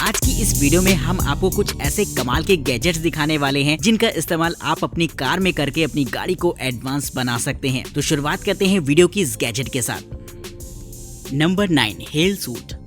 आज की इस वीडियो में हम आपको कुछ ऐसे कमाल के गैजेट्स दिखाने वाले हैं जिनका इस्तेमाल आप अपनी कार में करके अपनी गाड़ी को एडवांस बना सकते हैं। तो शुरुआत करते हैं वीडियो की इस गैजेट के साथ। Number 9, hello suit.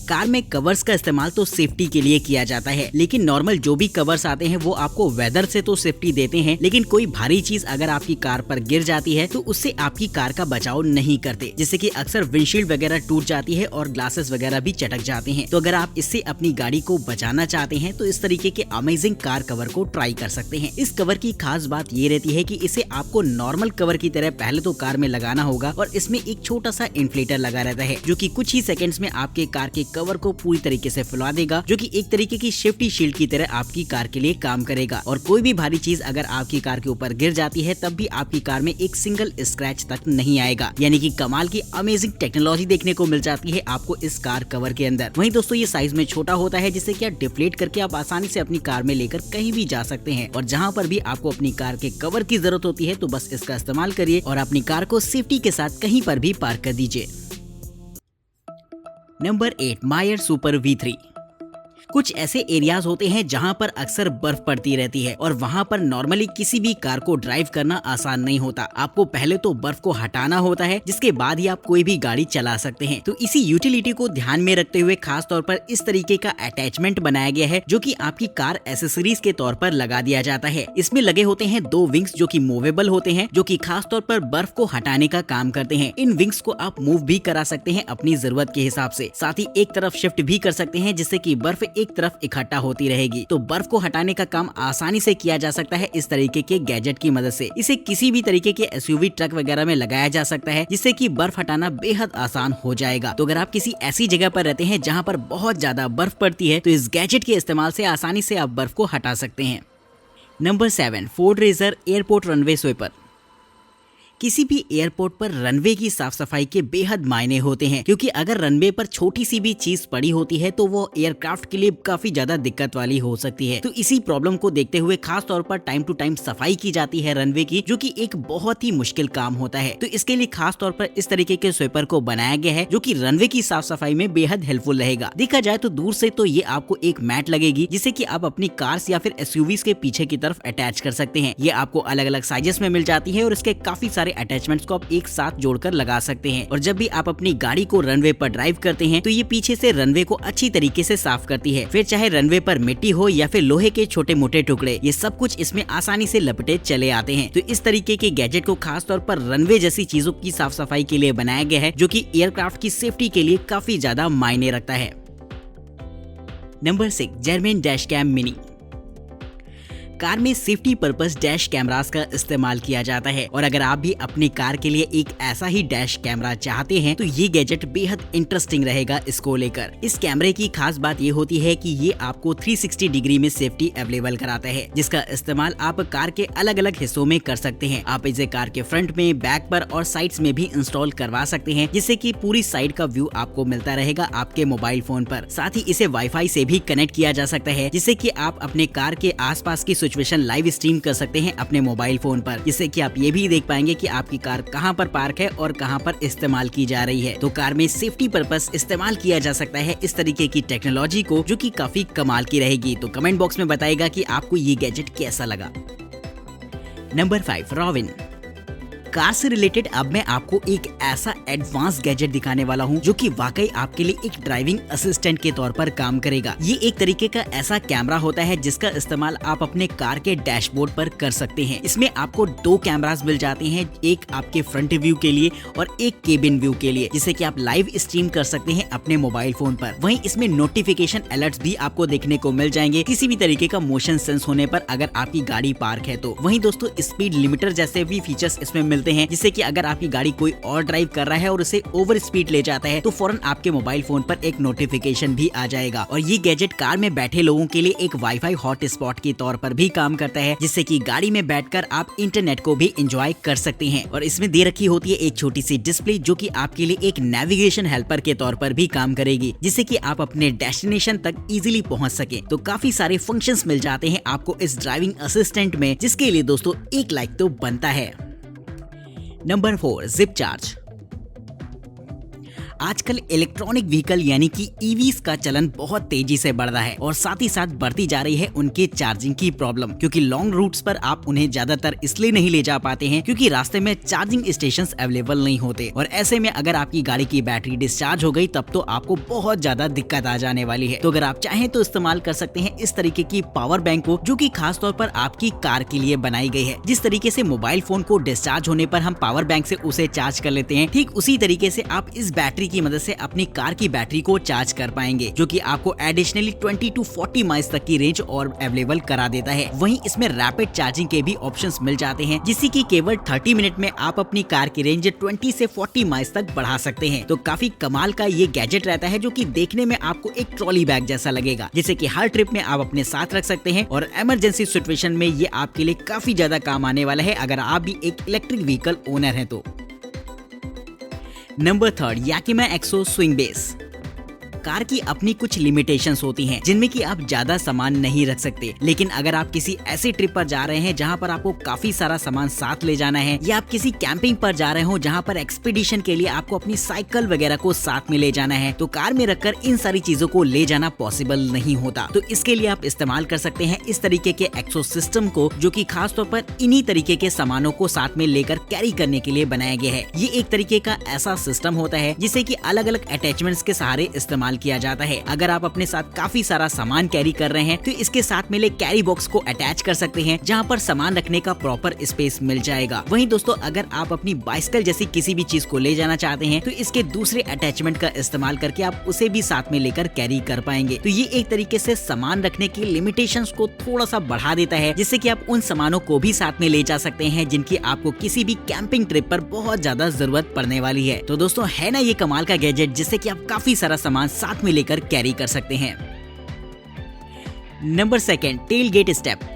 कार में कवर्स का इस्तेमाल तो सेफ्टी के लिए किया जाता है, लेकिन नॉर्मल जो भी कवर्स आते हैं वो आपको वेदर से तो सेफ्टी देते हैं, लेकिन कोई भारी चीज अगर आपकी कार पर गिर जाती है तो उससे आपकी कार का बचाव नहीं करते, जिससे कि अक्सर विंडशील्ड वगैरह टूट जाती है और ग्लासेस वगैरह भी चटक जाते हैं। तो अगर आप इससे अपनी गाड़ी को बचाना चाहते हैं तो इस तरीके के अमेजिंग कार कवर को ट्राई कर सकते हैं। इस कवर की खास बात ये रहती है कि इसे आपको नॉर्मल कवर की तरह पहले तो कार में लगाना होगा और इसमें एक छोटा सा इन्फ्लेटर लगा रहता है जो कि कुछ ही सेकंड्स में आपके कार के कवर को पूरी तरीके से फुला देगा, जो कि एक तरीके की सेफ्टी शील्ड की तरह आपकी कार के लिए काम करेगा। और कोई भी भारी चीज अगर आपकी कार के ऊपर गिर जाती है तब भी आपकी कार में एक सिंगल स्क्रैच तक नहीं आएगा। यानी कि कमाल की अमेजिंग टेक्नोलॉजी देखने को मिल जाती है आपको इस कार कवर के अंदर। वहीं दोस्तों ये साइज में छोटा होता है, जिससे कि आप डिफ्लेट करके आप आसानी से अपनी कार में लेकर कहीं भी जा सकते हैं। और जहाँ पर भी आपको अपनी कार के कवर की जरूरत होती है तो बस इसका इस्तेमाल करिए और अपनी कार को सेफ्टी के साथ कहीं पर भी पार्क कर दीजिए। नंबर 8, मायर सुपर V3। कुछ ऐसे एरियाज होते हैं जहां पर अक्सर बर्फ पड़ती रहती है और वहां पर नॉर्मली किसी भी कार को ड्राइव करना आसान नहीं होता। आपको पहले तो बर्फ को हटाना होता है, जिसके बाद ही आप कोई भी गाड़ी चला सकते हैं। तो इसी यूटिलिटी को ध्यान में रखते हुए खास तौर पर इस तरीके का अटैचमेंट बनाया गया है जो कि आपकी कार एसेसरीज के तौर पर लगा दिया जाता है। इसमें लगे होते हैं 2 विंग्स जो कि मूवेबल होते हैं, जो कि खास तौर पर बर्फ को हटाने का काम करते हैं। इन विंग्स को आप मूव भी करा सकते हैं अपनी जरूरत के हिसाब से, साथ ही एक तरफ शिफ्ट भी कर सकते हैं जिससे कि बर्फ एक तरफ इकट्ठा होती रहेगी। तो बर्फ को हटाने का काम आसानी से किया जा सकता है इस तरीके के गैजेट की मदद से। इसे किसी भी तरीके के एसयूवी ट्रक वगैरह में लगाया जा सकता है, जिससे कि बर्फ हटाना बेहद आसान हो जाएगा। तो अगर आप किसी ऐसी जगह पर रहते हैं जहां पर बहुत ज्यादा बर्फ पड़ती है तो इस गैजेट के इस्तेमाल से आसानी से आप बर्फ को हटा सकते हैं। Number 7, Ford razor airport runway sweeper. किसी भी एयरपोर्ट पर रनवे की साफ सफाई के बेहद मायने होते हैं, क्योंकि अगर रनवे पर छोटी सी भी चीज पड़ी होती है तो वो एयरक्राफ्ट के लिए काफी ज्यादा दिक्कत वाली हो सकती है। तो इसी प्रॉब्लम को देखते हुए खास तौर पर टाइम टू टाइम सफाई की जाती है रनवे की, जो कि एक बहुत ही मुश्किल काम होता है। तो इसके लिए खास तौर पर इस तरीके के स्वीपर को बनाया गया है जो कि रनवे की साफ सफाई में बेहद हेल्पफुल रहेगा। देखा जाए तो दूर से तो ये आपको एक मैट लगेगी जिसे कि आप अपनी कार्स या फिर एसयूवीज के पीछे की तरफ अटैच कर सकते हैं। ये आपको अलग अलग साइजेस में मिल जाती है और इसके काफी सारे अटैचमेंट्स को आप एक साथ जोड़कर लगा सकते हैं। और जब भी आप अपनी गाड़ी को रनवे पर ड्राइव करते हैं तो ये पीछे से रनवे को अच्छी तरीके से साफ करती है। फिर चाहे रनवे पर मिट्टी हो या फिर लोहे के छोटे मोटे टुकड़े, ये सब कुछ इसमें आसानी से लपटे चले आते हैं। तो इस तरीके के गैजेट को खास तौर पर रनवे जैसी चीजों की साफ सफाई के लिए बनाया गया है, जो कि एयरक्राफ्ट की सेफ्टी के लिए काफी ज्यादा मायने रखता है। Number 6, German dash cam mini. Car में सेफ्टी पर्पस डैश कैमरास का इस्तेमाल किया जाता है और अगर आप भी अपनी कार के लिए एक ऐसा ही डैश कैमरा चाहते हैं तो ये गैजेट बेहद इंटरेस्टिंग रहेगा इसको लेकर। इस कैमरे की खास बात ये होती है कि ये आपको 360 डिग्री में सेफ्टी अवेलेबल कराता है, जिसका इस्तेमाल आप कार के अलग अलग हिस्सों में कर सकते हैं। आप इसे कार के फ्रंट में, बैक पर और साइड्स में भी इंस्टॉल करवा सकते हैं, जिससे कि पूरी साइड का व्यू आपको मिलता रहेगा आपके मोबाइल फोन पर। साथ ही इसे वाईफाई से भी कनेक्ट किया जा सकता है, जिससे कि आप अपने कार के आसपास की सिचुएशन लाइव स्ट्रीम कर सकते हैं अपने मोबाइल फोन पर, जिससे कि आप ये भी देख पाएंगे कि आपकी कार कहां पर पार्क है और कहां पर इस्तेमाल की जा रही है। तो कार में सेफ्टी पर्पस इस्तेमाल किया जा सकता है इस तरीके की टेक्नोलॉजी को, जो कि काफी कमाल की रहेगी। तो कमेंट बॉक्स में बताइएगा कि आपको ये गैजेट कैसा लगा। नंबर 5, रॉविन। कार से रिलेटेड अब मैं आपको एक ऐसा एडवांस गैजेट दिखाने वाला हूं जो कि वाकई आपके लिए एक ड्राइविंग असिस्टेंट के तौर पर काम करेगा। ये एक तरीके का ऐसा कैमरा होता है जिसका इस्तेमाल आप अपने कार के डैशबोर्ड पर कर सकते हैं। इसमें आपको 2 कैमरास मिल जाते हैं, एक आपके फ्रंट व्यू के लिए और एक केबिन व्यू के लिए, जिसे कि आप लाइव स्ट्रीम कर सकते हैं अपने मोबाइल फोन पर। वहीं इसमें नोटिफिकेशन अलर्ट्स भी आपको देखने को मिल जाएंगे किसी भी तरीके का मोशन सेंस होने पर अगर आपकी गाड़ी पार्क है तो। वहीं दोस्तों स्पीड लिमिटर जैसे भी फीचर्स इसमें मिलते हैं, जिससे कि अगर आपकी गाड़ी कोई और ड्राइव कर रहा है और उसे ओवर स्पीड ले जाता है तो फौरन आपके मोबाइल फोन पर एक नोटिफिकेशन भी आ जाएगा। और ये गैजेट कार में बैठे लोगों के लिए एक वाईफाई हॉटस्पॉट के तौर पर भी काम करता है, जिससे कि गाड़ी में बैठकर आप इंटरनेट को भी एंजॉय कर सकते हैं। और इसमें दे रखी होती है एक छोटी सी डिस्प्ले, जो कि आपके लिए एक नेविगेशन हेल्पर के तौर पर भी काम करेगी, जिससे कि आप अपने डेस्टिनेशन तक इजीली पहुंच सके। तो काफी सारे फंक्शंस मिल जाते हैं आपको इस ड्राइविंग असिस्टेंट में, जिसके लिए दोस्तों एक लाइक तो बनता है। Number 4, zip charge. आजकल इलेक्ट्रॉनिक व्हीकल यानी कि ईवीज का चलन बहुत तेजी से बढ़ रहा है और साथ ही साथ बढ़ती जा रही है उनके चार्जिंग की प्रॉब्लम, क्योंकि लॉन्ग रूट्स पर आप उन्हें ज्यादातर इसलिए नहीं ले जा पाते हैं क्योंकि रास्ते में चार्जिंग स्टेशंस अवेलेबल नहीं होते, और ऐसे में अगर आपकी गाड़ी की बैटरी डिस्चार्ज हो गई तब तो आपको बहुत ज्यादा दिक्कत आ जाने वाली है। तो अगर आप चाहें तो इस्तेमाल कर सकते हैं इस तरीके की पावर बैंक को, जो कि खास तौर पर आपकी कार के लिए बनाई गई है। जिस तरीके से मोबाइल फोन को डिस्चार्ज होने पर हम पावर बैंक से उसे चार्ज कर लेते हैं, ठीक उसी तरीके से आप इस बैटरी की मदद से अपनी कार की बैटरी को चार्ज कर पाएंगे, जो कि आपको एडिशनली 20 to 40 माइल्स तक की रेंज और अवेलेबल करा देता है। वहीं इसमें रैपिड चार्जिंग के भी ऑप्शंस मिल जाते हैं, जिससे कि केवल 30 मिनट में आप अपनी कार की रेंज 20 से 40 माइल्स तक बढ़ा सकते हैं। तो काफी कमाल का ये गैजेट रहता है, जो कि देखने में आपको एक ट्रॉली बैग जैसा लगेगा, जिसे कि हर ट्रिप में आप अपने साथ रख सकते हैं और इमरजेंसी सिचुएशन में ये आपके लिए काफी ज्यादा काम आने वाला है अगर आप भी एक इलेक्ट्रिक व्हीकल ओनर हैं तो। नंबर 3, याकिमा एक्सो स्विंग बेस। कार की अपनी कुछ लिमिटेशंस होती हैं, जिनमें कि आप ज्यादा सामान नहीं रख सकते, लेकिन अगर आप किसी ऐसे ट्रिप पर जा रहे हैं जहां पर आपको काफी सारा सामान साथ ले जाना है, या आप किसी कैंपिंग पर जा रहे हो जहां पर एक्सपीडिशन के लिए आपको अपनी साइकिल वगैरह को साथ में ले जाना है, तो कार में रखकर इन सारी चीजों को ले जाना पॉसिबल नहीं होता। तो इसके लिए आप इस्तेमाल कर सकते हैं इस तरीके के एक्सो सिस्टम को, जो कि खास तौर पर इन्हीं तरीके के सामानों को साथ में लेकर कैरी करने के लिए बनाया गया है। ये एक तरीके का ऐसा सिस्टम होता है जिसे कि अलग अलग अटैचमेंट्स के सहारे इस्तेमाल किया जाता है। अगर आप अपने साथ काफी सारा सामान कैरी कर रहे हैं तो इसके साथ मिले कैरी बॉक्स को अटैच कर सकते हैं, जहां पर सामान रखने का प्रॉपर स्पेस मिल जाएगा। वहीं दोस्तों, अगर आप अपनी बाइसिकल जैसी किसी भी चीज को ले जाना चाहते हैं तो इसके दूसरे अटैचमेंट का इस्तेमाल करके आप उसे भी साथ में लेकर कैरी कर पाएंगे। तो ये एक तरीके से सामान रखने की लिमिटेशंस को थोड़ा सा बढ़ा देता है, जिससे कि आप उन सामानों को भी साथ में ले जा सकते हैं जिनकी आपको किसी भी कैंपिंग ट्रिप पर बहुत ज्यादा जरूरत पड़ने वाली है। तो दोस्तों, है ना ये कमाल का गैजेट, जिससे कि आप काफी सारा सामान साथ में लेकर कैरी कर सकते हैं। Number 2, tail gate step.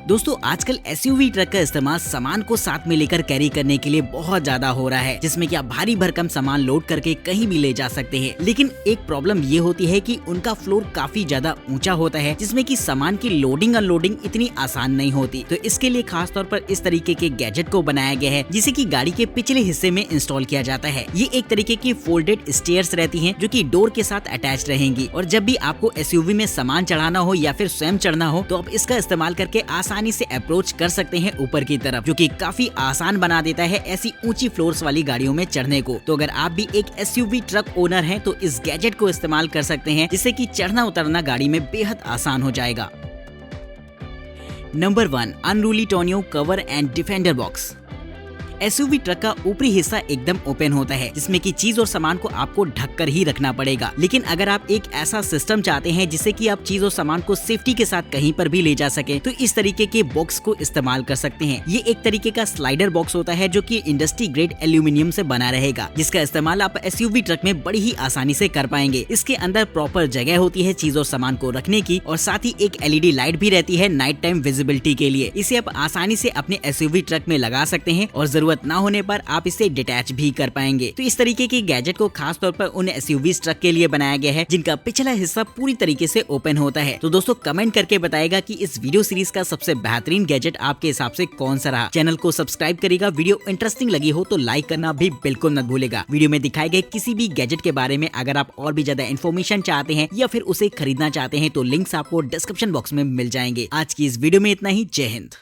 दोस्तों, आजकल एसयूवी ट्रक का इस्तेमाल सामान को साथ में लेकर कैरी करने के लिए बहुत ज्यादा हो रहा है, जिसमें कि आप भारी भरकम सामान लोड करके कहीं भी ले जा सकते हैं। लेकिन एक प्रॉब्लम ये होती है कि उनका फ्लोर काफी ज्यादा ऊंचा होता है, जिसमें कि सामान की लोडिंग अनलोडिंग इतनी आसान नहीं होती। तो इसके लिए खास तौर पर इस तरीके के गैजेट को बनाया गया है, जिसे कि गाड़ी के पिछले हिस्से में इंस्टॉल किया जाता है। ये एक तरीके की फोल्डेड स्टेयर्स रहती है, जो की डोर के साथ अटैच रहेंगी, और जब भी आपको एसयूवी में सामान चढ़ाना हो या फिर स्वयं चढ़ना हो तो आप इसका इस्तेमाल करके आसानी से अप्रोच कर सकते हैं ऊपर की तरफ, जो कि काफी आसान बना देता है ऐसी ऊंची फ्लोर्स वाली गाड़ियों में चढ़ने को। तो अगर आप भी एक एसयूवी ट्रक ओनर हैं तो इस गैजेट को इस्तेमाल कर सकते हैं, जिससे कि चढ़ना उतरना गाड़ी में बेहद आसान हो जाएगा। Number 1, unruly Tonio cover and defender box. SUV truck का ऊपरी हिस्सा एकदम ओपन होता है, जिसमें कि चीज और सामान को आपको ढककर ही रखना पड़ेगा। लेकिन अगर आप एक ऐसा सिस्टम चाहते हैं जिससे कि आप चीज और सामान को सेफ्टी के साथ कहीं पर भी ले जा सके, तो इस तरीके के बॉक्स को इस्तेमाल कर सकते हैं। ये एक तरीके का स्लाइडर बॉक्स होता है, जो कि इंडस्ट्री ग्रेड एल्यूमिनियम से बना रहेगा, जिसका इस्तेमाल आप एसयूवी ट्रक में बड़ी ही आसानी से कर पाएंगे। इसके अंदर प्रॉपर जगह होती है चीज और सामान को रखने की, और साथ ही एक एलईडी लाइट भी रहती है नाइट टाइम विजिबिलिटी के लिए। इसे आप आसानी से अपने एसयूवी ट्रक में लगा सकते हैं और जरूरत ना होने पर आप इसे डिटैच भी कर पाएंगे। तो इस तरीके के गैजेट को खास तौर पर उन एसयूवी ट्रक के लिए बनाया गया है जिनका पिछला हिस्सा पूरी तरीके से ओपन होता है। तो दोस्तों, कमेंट करके बताएगा कि इस वीडियो सीरीज का सबसे बेहतरीन गैजेट आपके हिसाब से कौन सा रहा। चैनल को सब्सक्राइब करेगा, वीडियो इंटरेस्टिंग लगी हो तो लाइक करना भी बिल्कुल न भूलेगा। वीडियो में दिखाए गए किसी भी गैजेट के बारे में अगर आप और भी ज्यादा इन्फॉर्मेशन चाहते हैं या फिर उसे खरीदना चाहते हैं तो लिंक्स आपको डिस्क्रिप्शन बॉक्स में मिल जाएंगे। आज की इस वीडियो में इतना ही। जय हिंद।